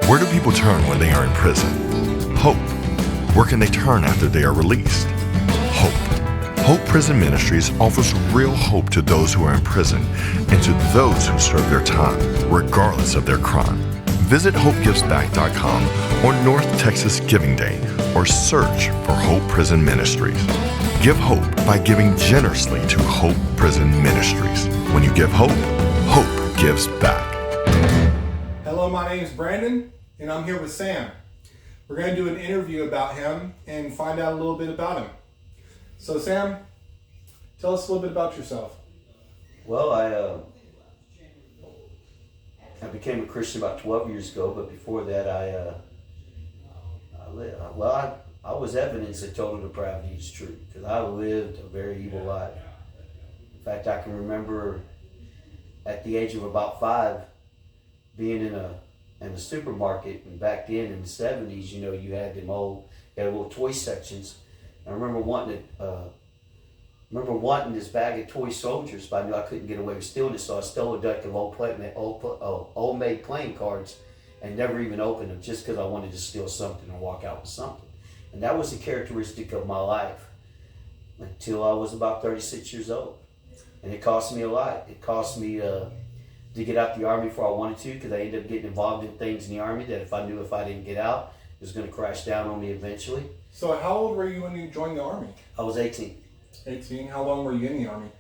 Where do people turn when they are in prison? Hope. Where can they turn after they are released? Hope. Hope Prison Ministries offers real hope to those who are in prison and to those who serve their time, regardless of their crime. Visit HopeGivesBack.com or North Texas Giving Day or search for Hope Prison Ministries. Give hope by giving generously to Hope Prison Ministries. When you give hope, hope gives back. Hello, my name is Brandon, and I'm here with Sam. We're going to do an interview about him and find out a little bit about him. So, Sam, tell us a little bit about yourself. Well, I became a Christian about 12 years ago, but before that, I was evidence that total depravity is true, because I lived a very evil life. In fact, I can remember at the age of about 5 being in a supermarket, and back then in the 70s, you know, you had little toy sections. I remember wanting this bag of toy soldiers, but I knew I couldn't get away with stealing it, so I stole a deck of old made playing cards and never even opened them, just because I wanted to steal something or walk out with something. And that was the characteristic of my life until I was about 36 years old. And it cost me a lot. It cost me to get out the Army before I wanted to, because I ended up getting involved in things in the Army that if I didn't get out, it was going to crash down on me eventually. So how old were you when you joined the Army? I was 18. 18. How long were you in the Army?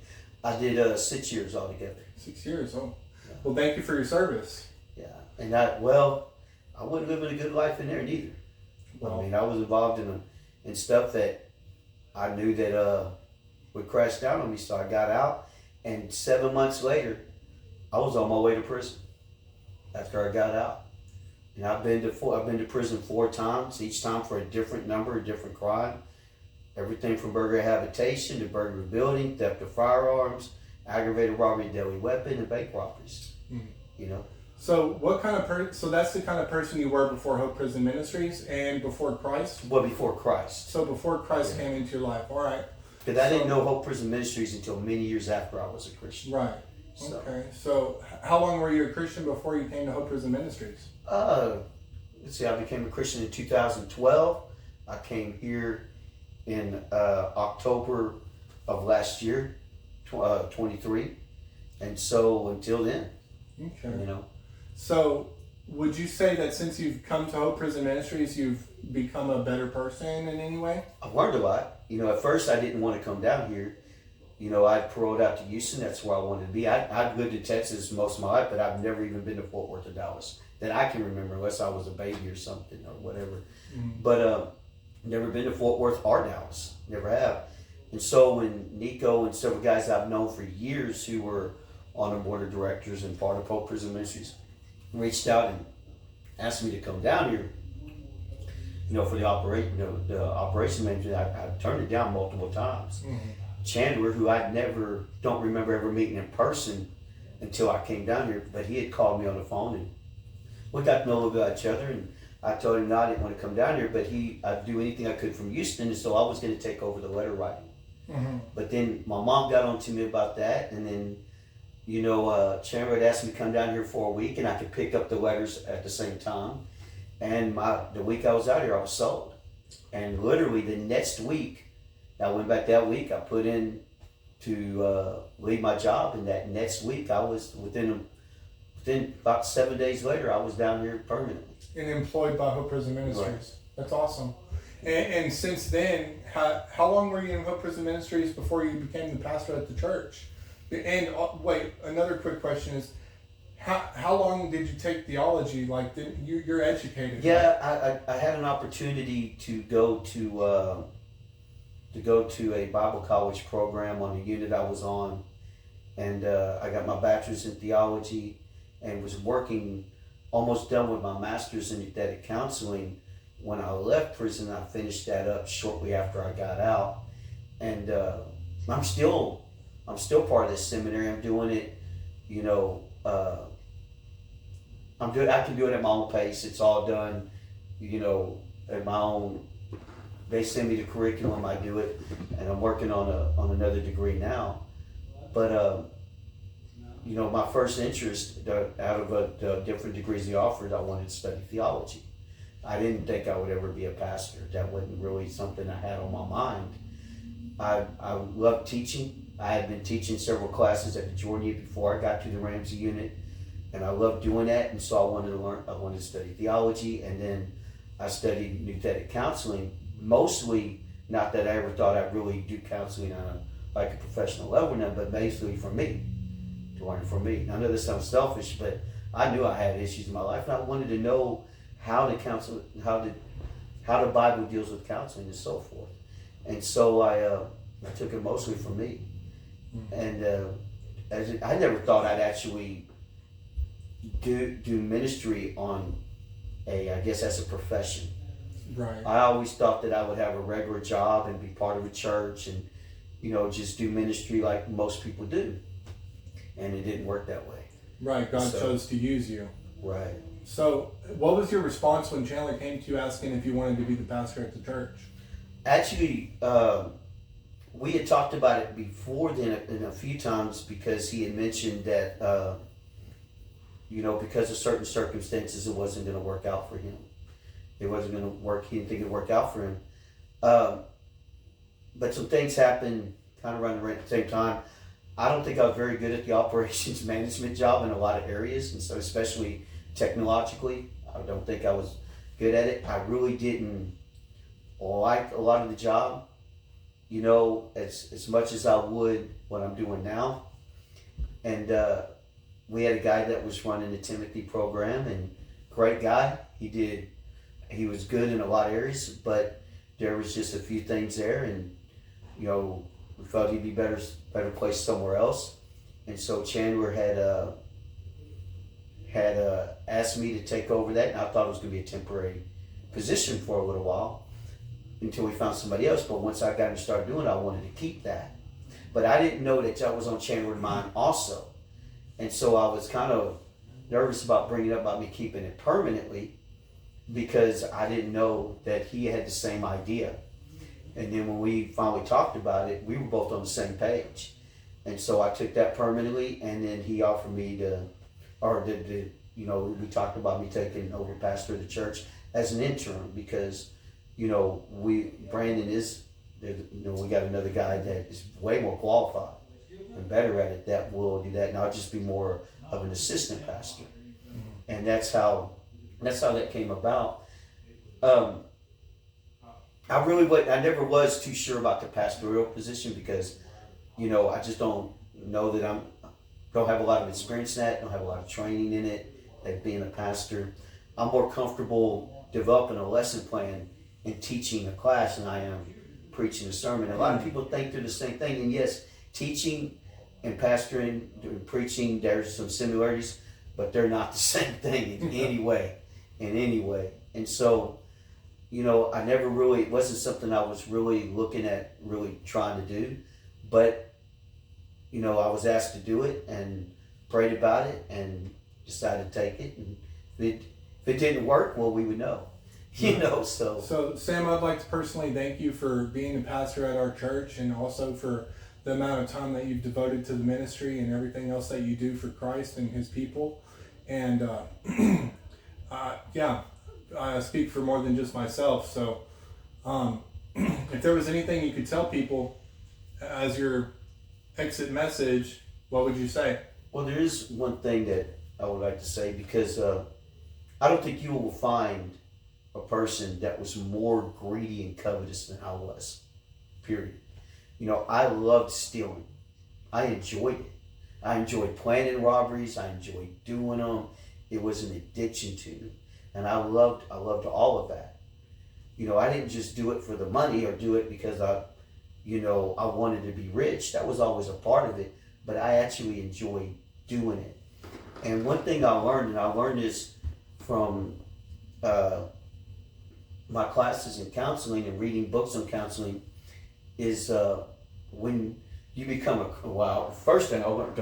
I did 6 years altogether. 6 years. Oh, yeah. Well, thank you for your service. Yeah, and I wasn't living a good life in there neither. Well, I mean, I was involved in stuff that I knew that would crash down on me. So I got out, and 7 months later, I was on my way to prison. After I got out, and I've been to prison 4 times, each time for a different number, a different crime. Everything from burglary habitation to burglary of building, theft of firearms, aggravated robbery and deadly weapon, and bank robberies. Mm-hmm. You know. So what kind of so that's the kind of person you were before Hope Prison Ministries and before Christ? Well, before Christ. So before Christ came into your life. All right. Because I didn't know Hope Prison Ministries until many years after I was a Christian. Right. So. Okay. So how long were you a Christian before you came to Hope Prison Ministries? Let's see, I became a Christian in 2012. I came here in October of last year, 23. And so until then, okay. You know. So would you say that since you've come to Hope Prison Ministries, you've become a better person in any way? I've learned a lot. You know, at first I didn't want to come down here. You know, I paroled out to Houston. That's where I wanted to be. I've lived in Texas most of my life, but I've never even been to Fort Worth or Dallas that I can remember, unless I was a baby or something or whatever. Mm-hmm. But never been to Fort Worth or Dallas. Never have. And so when Nico and several guys I've known for years who were on the board of directors and part of Hope Prison Ministries reached out and asked me to come down here, you know, for the operation manager, I turned it down multiple times. Mm-hmm. Chandler, who I don't remember ever meeting in person until I came down here, but he had called me on the phone and we got to know a little bit about each other, and I told him no, I didn't want to come down here, but I'd do anything I could from Houston, and so I was going to take over the letter writing. Mm-hmm. But then my mom got on to me about that, and then, you know, Chandler had asked me to come down here for a week, and I could pick up the letters at the same time. And the week I was out here, I was sold. And literally the next week, I went back that week, I put in to leave my job, and that next week I was within about 7 days later, I was down here permanently. And employed by Hope Prison Ministries. Right. That's awesome. And since then, how long were you in Hope Prison Ministries before you became the pastor at the church? And wait, another quick question is, how long did you take theology? Like, you're educated. Yeah, right? I had an opportunity to go to a Bible college program on the unit I was on, and I got my bachelor's in theology and was working, almost done with my master's in aesthetic counseling. When I left prison, I finished that up shortly after I got out, and I'm still part of this seminary. I'm doing it, you know. I can do it at my own pace. It's all done, you know, at my own. They send me the curriculum, I do it, and I'm working on another degree now. But my first interest out of the different degrees he offered, I wanted to study theology. I didn't think I would ever be a pastor. That wasn't really something I had on my mind. I loved teaching. I had been teaching several classes at the Jordan before I got to the Ramsey unit, and I loved doing that. And so I wanted to learn. I wanted to study theology, and then I studied nouthetic counseling. Mostly, not that I ever thought I'd really do counseling on a professional level now, but basically for me, to learn from me. I know this sounds selfish, but I knew I had issues in my life, and I wanted to know how to counsel, how the Bible deals with counseling and so forth. And so I took it mostly from me. And I never thought I'd actually do ministry on I guess as a profession. Right. I always thought that I would have a regular job and be part of a church and, just do ministry like most people do. And it didn't work that way. Right. God chose to use you. Right. So what was your response when Chandler came to you asking if you wanted to be the pastor at the church? Actually, we had talked about it before then a few times because he had mentioned that, because of certain circumstances, it wasn't going to work out for him. It wasn't going to work. He didn't think it would work out for him. But some things happened kind of around the same time. I don't think I was very good at the operations management job in a lot of areas, and so especially technologically, I don't think I was good at it. I really didn't like a lot of the job, as much as I would what I'm doing now. And we had a guy that was running the Timothy program, and great guy. He was good in a lot of areas, but there was just a few things there, and we felt he'd be better placed somewhere else. And so Chandler had asked me to take over that, and I thought it was going to be a temporary position for a little while until we found somebody else. But once I got to start doing it, I wanted to keep that. But I didn't know that was on Chandler's mind also. And so I was kind of nervous about bringing up about me keeping it permanently because I didn't know that he had the same idea. And then when we finally talked about it, we were both on the same page. And so I took that permanently, and then he offered me we talked about me taking over pastor of the church as an interim because, Brandon is, we got another guy that is way more qualified and better at it that will do that, and I'll just be more of an assistant pastor. And that's how that came about. I never was too sure about the pastoral position because, I just don't know that don't have a lot of experience in that, don't have a lot of training in it, at being a pastor. I'm more comfortable developing a lesson plan and teaching a class than I am preaching a sermon. A lot of people think they're the same thing, and yes, teaching and pastoring and preaching, there's some similarities, but they're not the same thing in any way. And so, I never really, it wasn't something I was really looking at, really trying to do, but, I was asked to do it and prayed about it and decided to take it. And if it didn't work, well, we would know, so. So, Sam, I'd like to personally thank you for being a pastor at our church and also for the amount of time that you've devoted to the ministry and everything else that you do for Christ and his people. And, I speak for more than just myself. So, if there was anything you could tell people as your exit message, what would you say? Well, there is one thing that I would like to say because I don't think you will find a person that was more greedy and covetous than I was, period. I loved stealing. I enjoyed it. I enjoyed planning robberies. I enjoyed doing them. It was an addiction to me. And I loved all of that. I didn't just do it for the money or do it because I wanted to be rich. That was always a part of it, but I actually enjoyed doing it. And one thing I learned this from my classes in counseling and reading books on counseling, is when you become the first thing I learned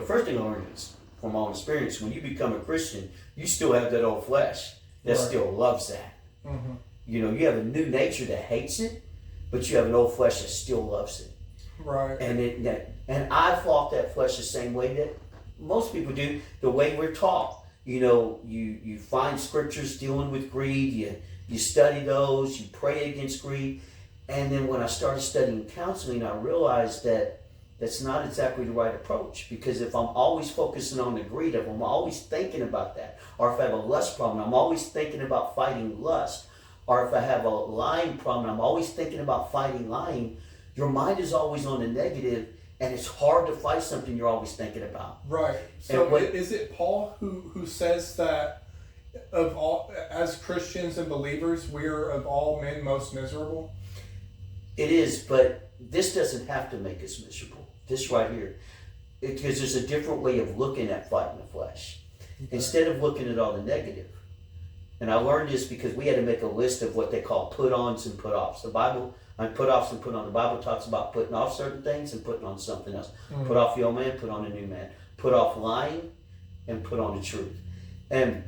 is from my own experience, when you become a Christian, you still have that old flesh that still loves that. Mm-hmm. You have a new nature that hates it, but you have an old flesh that still loves it. Right. And I fought that flesh the same way most people do, the way we're taught. You know, you find scriptures dealing with greed, you study those, you pray against greed. And then when I started studying counseling, I realized that that's not exactly the right approach. Because if I'm always focusing on the greed, if I'm always thinking about that, or if I have a lust problem, I'm always thinking about fighting lust, or if I have a lying problem, I'm always thinking about fighting lying, your mind is always on the negative, and it's hard to fight something you're always thinking about. Right. So is it Paul who says that of all, as Christians and believers, we are of all men most miserable? It is, but this doesn't have to make us miserable. This right here. Because there's a different way of looking at fighting the flesh. Okay. Instead of looking at all the negative. And I learned this because we had to make a list of what they call put-ons and put-offs. The Bible, put-offs and put-on. The Bible talks about putting off certain things and putting on something else. Mm-hmm. Put off the old man, put on a new man. Put off lying and put on the truth. And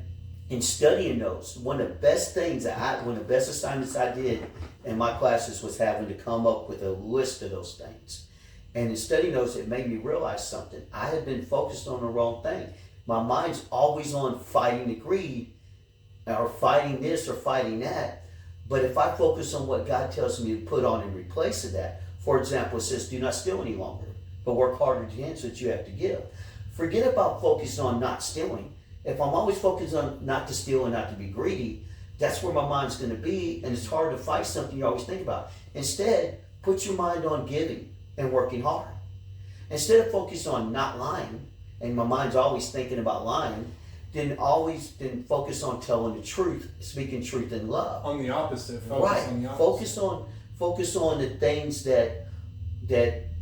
in studying those, one of the best assignments I did in my classes was having to come up with a list of those things. And in studying those, it made me realize something. I had been focused on the wrong thing. My mind's always on fighting the greed, or fighting this or fighting that. But if I focus on what God tells me to put on in replace of that, for example, it says, do not steal any longer, but work harder to answer what you have to give. Forget about focusing on not stealing. If I'm always focused on not to steal and not to be greedy, that's where my mind's going to be, and it's hard to fight something you always think about. Instead, put your mind on giving and working hard. Instead of focus on not lying, and my mind's always thinking about lying, then focus on telling the truth, speaking truth in love. On the opposite. Focus on the things that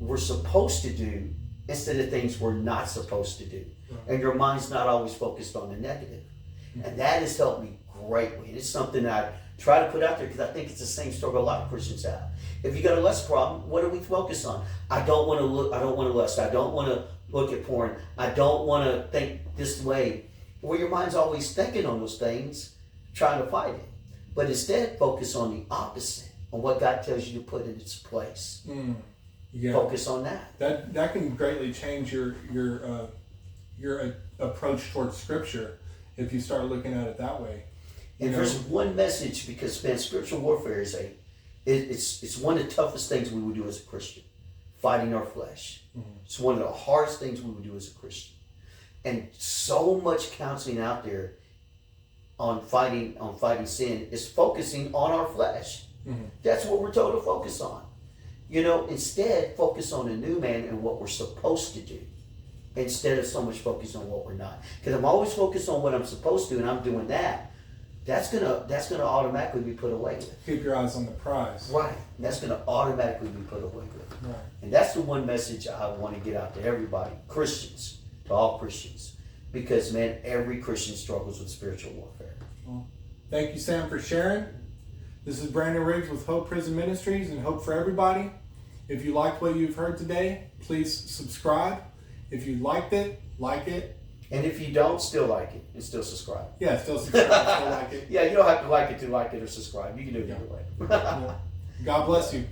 we're supposed to do instead of things we're not supposed to do. Right. And your mind's not always focused on the negative. Mm-hmm. And that has helped me greatly. And it's something I try to put out there because I think it's the same struggle a lot of Christians have. If you got a lust problem, what do we focus on? I don't want to lust. I don't want to look at porn. I don't want to think this way. Well, your mind's always thinking on those things, trying to fight it. But instead, focus on the opposite, on what God tells you to put in its place. Yeah. Focus on that. That can greatly change your approach towards Scripture if you start looking at it that way. And there's one message, because man, spiritual warfare is it's one of the toughest things we would do as a Christian, fighting our flesh. Mm-hmm. It's one of the hardest things we would do as a Christian. And so much counseling out there on fighting sin is focusing on our flesh. Mm-hmm. That's what we're told to focus on. Instead, focus on the new man and what we're supposed to do, instead of so much focus on what we're not. Because I'm always focused on what I'm supposed to, and I'm doing that. That's gonna automatically be put away with. Keep your eyes on the prize. Right. That's gonna automatically be put away with. Right. And that's the one message I want to get out to everybody, Christians, to all Christians, because man, every Christian struggles with spiritual warfare. Well, thank you, Sam, for sharing. This is Brandon Riggs with Hope Prison Ministries and Hope for Everybody. If you liked what you've heard today, please subscribe. If you liked it, like it. And if you don't, still like it and still subscribe. Yeah, still subscribe, still like it. Yeah, you don't have to like it to like it or subscribe. You can do it either way. God bless you.